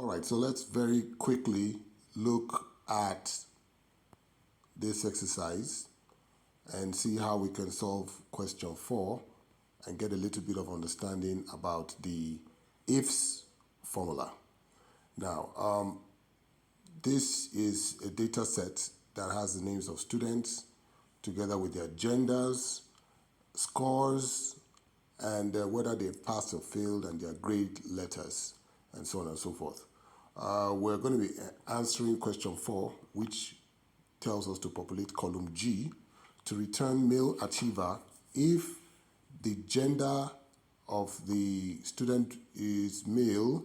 All right, so let's very quickly look at this exercise and see how we can solve question 4 and get a little bit of understanding about the IFS formula. Now, this is a data set that has the names of students together with their genders, scores, and whether they've passed or failed, and their grade letters, and so on and so forth. We're going to be answering question 4, which tells us to populate column G to return male achiever if the gender of the student is male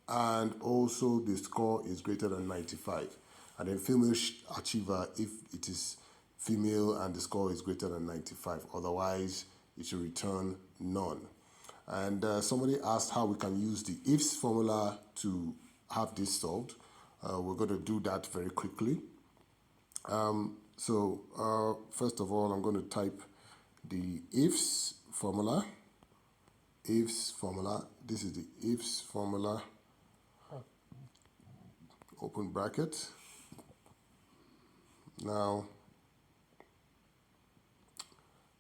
and also the score is greater than 95. And then female achiever if it is female and the score is greater than 95. Otherwise, it should return none. And somebody asked how we can use the IFS formula to have this solved. We're going to do that very quickly. First of all, I'm going to type the IFS formula. IFS formula. This is the IFS formula. Open bracket. Now,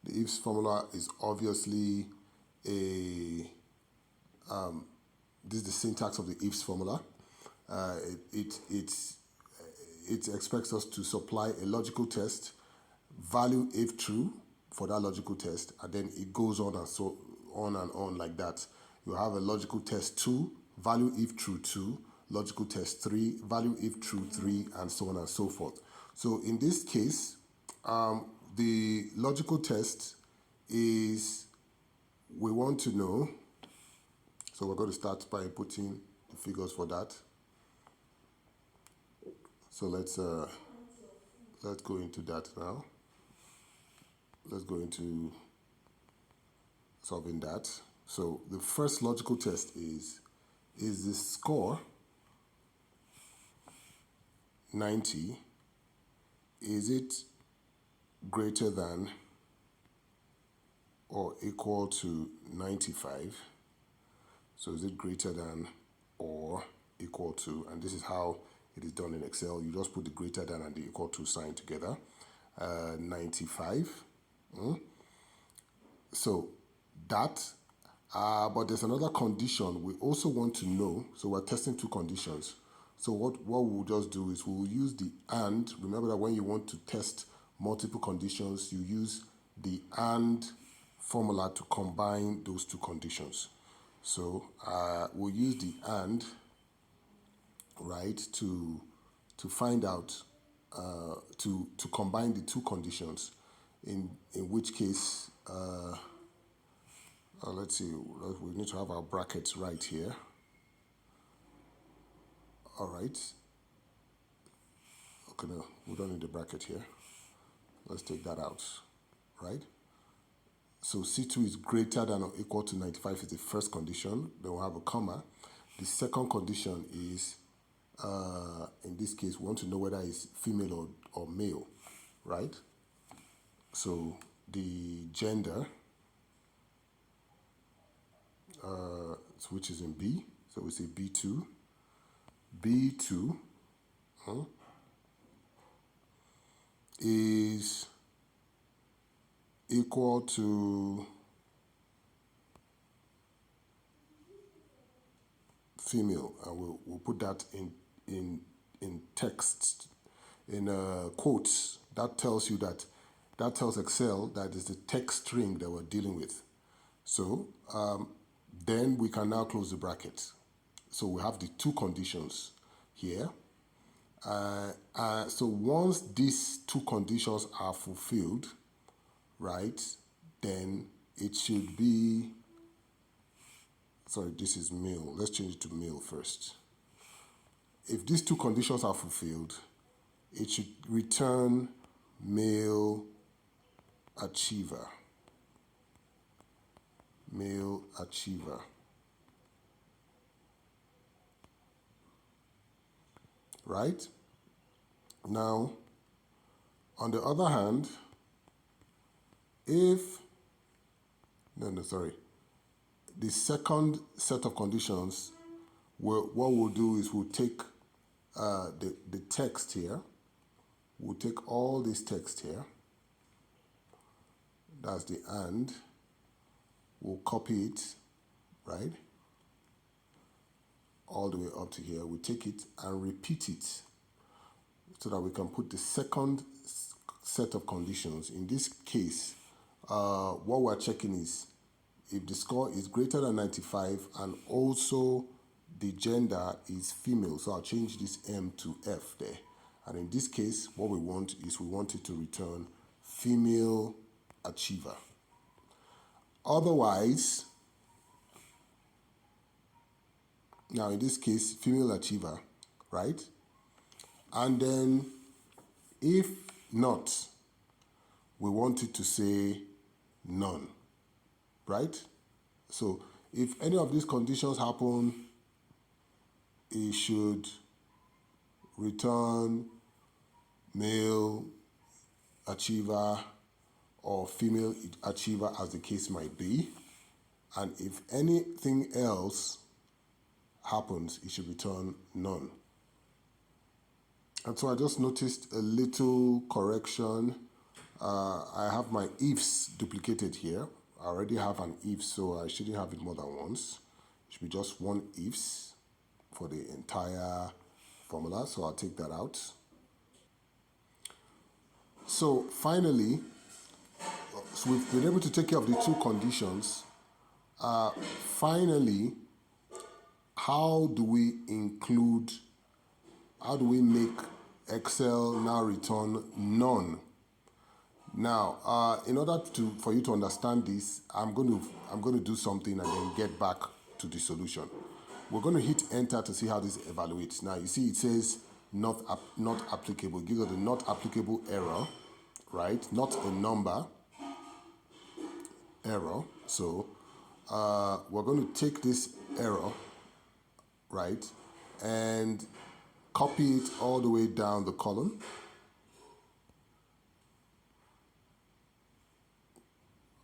the IFS formula is obviously this is the syntax of the IFS formula. It expects us to supply a logical test, value if true for that logical test, and then it goes on and so on and on like that. You have a logical test 2, value if true 2, logical test 3, value if true 3, and so on and so forth. So in this case, the logical test is, we want to know, so we're going to start by putting the figures for that. So let's go into that now. Let's go into solving that. So the first logical test is the score 90, is it greater than or equal to 95? So is it greater than or equal to, and this is how it is done in Excel. You just put the greater than and the equal to sign together. 95. So that, but there's another condition we also want to know. So we're testing two conditions. So what we'll just do is we'll use the AND. Remember that when you want to test multiple conditions, you use the AND formula to combine those two conditions. So we'll use the AND, right, to find out, to combine the two conditions, in which case, let's see, we need to have our brackets right here. All right. Okay, no, we don't need the bracket here. Let's take that out, right? So C2 is greater than or equal to 95 is the first condition. Then we'll have a comma. The second condition is, in this case, we want to know whether it's female or male, right? So the gender, which is in B, so we say B2. B2 is equal to female, and we'll put that in text, in quotes. That tells you that tells Excel that is the text string that we're dealing with. So then we can now close the bracket. So we have the two conditions here. So once these two conditions are fulfilled, right, then it should be, sorry, this is male. Let's change it to male first. If these two conditions are fulfilled, it should return male achiever. Male achiever. Right? Now, on the other hand, if, the second set of conditions what we'll do is we'll take the text here. We'll take all this text here. That's the and. We'll copy it, right? All the way up to here. We take it and repeat it so that we can put the second set of conditions. In this case, what we're checking is if the score is greater than 95 and also the gender is female. So I'll change this M to F there. And in this case, what we want is we want it to return female achiever. Otherwise, now in this case, female achiever, right? And then if not, we want it to say none, right? So if any of these conditions happen, it should return male achiever or female achiever as the case might be. And if anything else happens, it should return none. And so I just noticed a little correction. I have my ifs duplicated here. I already have an if, so I shouldn't have it more than once. It should be just one ifs for the entire formula, so I'll take that out. So finally, so we've been able to take care of the two conditions. Finally, how do we make Excel now return none? Now, in order for you to understand this, I'm going to do something and then get back to the solution. We're going to hit enter to see how this evaluates. Now, you see it says not applicable. It gives us the not applicable error, right? Not a number error. So we're going to take this error, right, and copy it all the way down the column.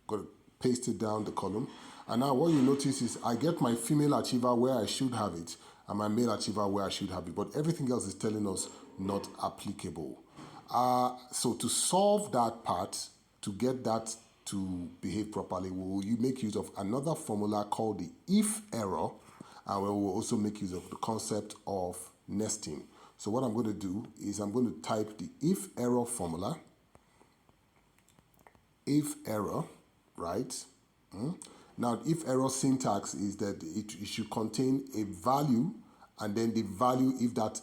Got to paste it down the column. And now what you notice is I get my female achiever where I should have it and my male achiever where I should have it, but everything else is telling us not applicable. So to solve that part, to get that to behave properly, we will make use of another formula called the IFERROR, and we will also make use of the concept of nesting. So what I'm going to do is I'm going to type the IFERROR formula, IFERROR, right? Now, IFERROR syntax is that it should contain a value, and then the value if that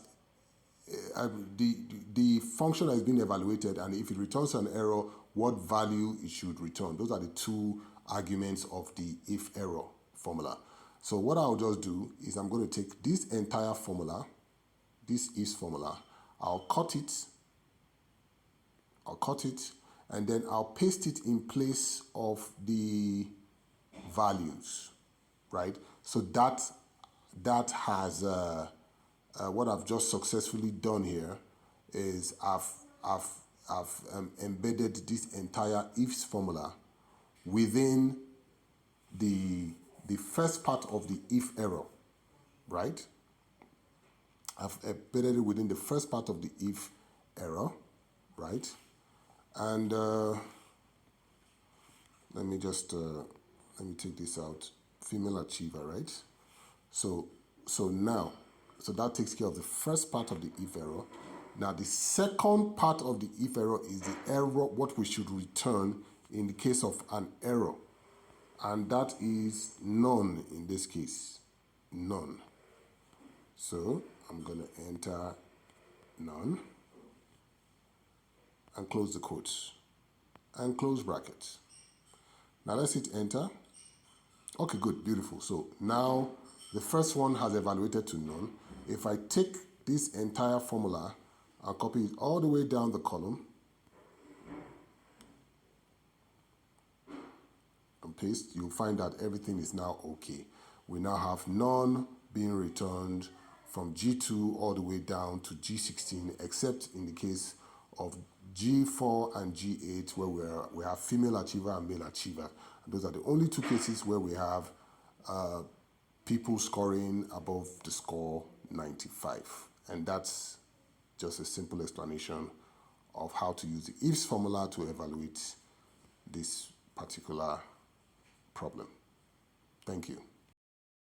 the function has been evaluated, and if it returns an error, what value it should return. Those are the two arguments of the IFERROR formula. So what I'll just do is I'm going to take this entire formula, this is formula, I'll cut it, and then I'll paste it in place of the values, right? So that has what I've just successfully done here is I've embedded this entire ifs formula within the first part of the IFERROR, right? I've embedded it within the first part of the IFERROR, right? And let me take this out. Female achiever, right? So that takes care of the first part of the IFERROR. Now the second part of the IFERROR is the error, what we should return in the case of an error. And that is none in this case, none. So I'm going to enter none and close the quotes and close brackets. Now let's hit enter. Okay, good, beautiful. So now the first one has evaluated to none. If I take this entire formula and copy it all the way down the column and paste, you'll find that everything is now okay. We now have none being returned from G2 all the way down to G16, except in the case of G4 and G8 where we have female achiever and male achiever. And those are the only two cases where we have people scoring above the score 95. And that's just a simple explanation of how to use the IFS formula to evaluate this particular problem. Thank you.